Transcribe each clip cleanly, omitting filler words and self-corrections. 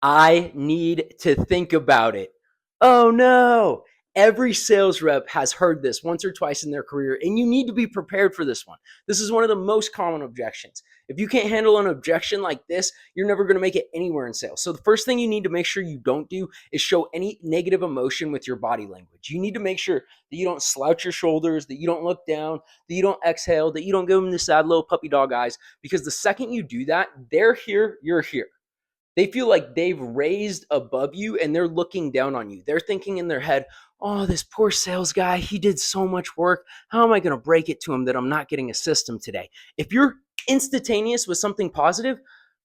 I need to think about it. Oh no. Every sales rep has heard this once or twice in their career, and you need to be prepared for this one. This is one of the most common objections. If you can't handle an objection like this, you're never going to make it anywhere in sales. So, the first thing you need to make sure you don't do is show any negative emotion with your body language. You need to make sure that you don't slouch your shoulders, that you don't look down, that you don't exhale, that you don't give them the sad little puppy dog eyes, because the second you do that, they're here, you're here. They feel like they've raised above you and they're looking down on you. They're thinking in their head, oh, this poor sales guy, he did so much work. How am I going to break it to him that I'm not getting a system today? If you're instantaneous with something positive,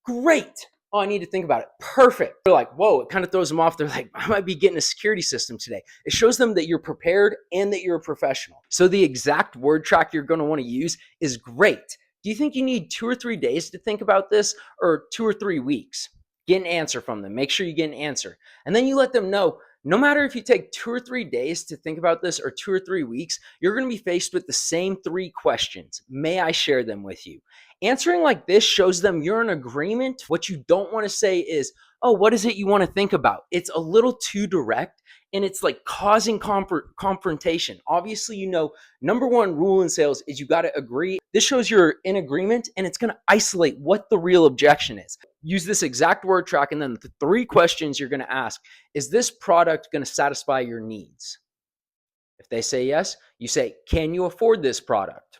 great. Oh, I need to think about it. Perfect. They're like, whoa, it kind of throws them off. They're like, I might be getting a security system today. It shows them that you're prepared and that you're a professional. So the exact word track you're going to want to use is great. Do you think you need 2 or 3 days to think about this, or 2 or 3 weeks? Get an answer from them. Make sure you get an answer. And then you let them know, no matter if you take 2 or 3 days to think about this or 2 or 3 weeks, you're going to be faced with the same 3 questions. May I share them with you? Answering like this shows them you're in agreement. What you don't want to say is, oh, what is it you want to think about? It's a little too direct, and it's like causing confrontation. Obviously, number one rule in sales is you got to agree. This shows you're in agreement, and it's going to isolate what the real objection is. Use this exact word track, and then the 3 questions you're going to ask: is this product going to satisfy your needs? If they say yes, you say, can you afford this product?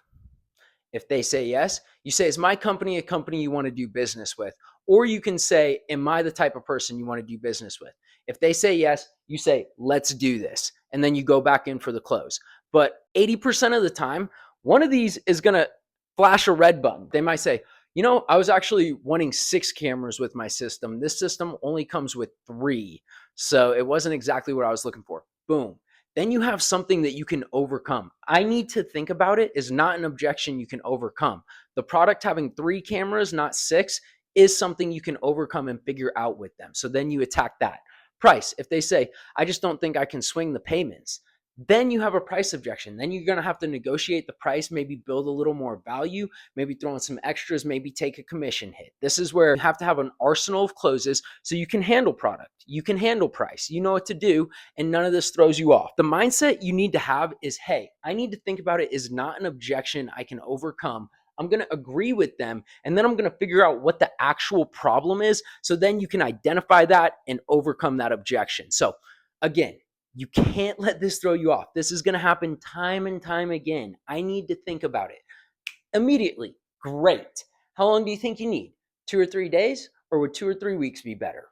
If they say yes, you say, is my company a company you want to do business with? Or you can say, am I the type of person you want to do business with? If they say yes, you say, let's do this. And then you go back in for the close. But 80% of the time, one of these is going to flash a red button. They might say, I was actually wanting 6 cameras with my system. This system only comes with 3. So it wasn't exactly what I was looking for. Boom. Then you have something that you can overcome. I need to think about it is not an objection you can overcome. The product having 3 cameras, not 6, is something you can overcome and figure out with them. So then you attack that. Price. If they say, I just don't think I can swing the payments, then you have a price objection. Then you're going to have to negotiate the price, maybe build a little more value, maybe throw in some extras, maybe take a commission hit. This is where you have to have an arsenal of closes so you can handle product, you can handle price, you know what to do, and none of this throws you off. The mindset you need to have is, hey, I need to think about it is not an objection I can overcome. I'm going to agree with them, and then I'm going to figure out what the actual problem is. So then you can identify that and overcome that objection. So again, you can't let this throw you off. This is going to happen time and time again. I need to think about it immediately. Great. How long do you think you need? 2 or 3 days? Or would 2 or 3 weeks be better?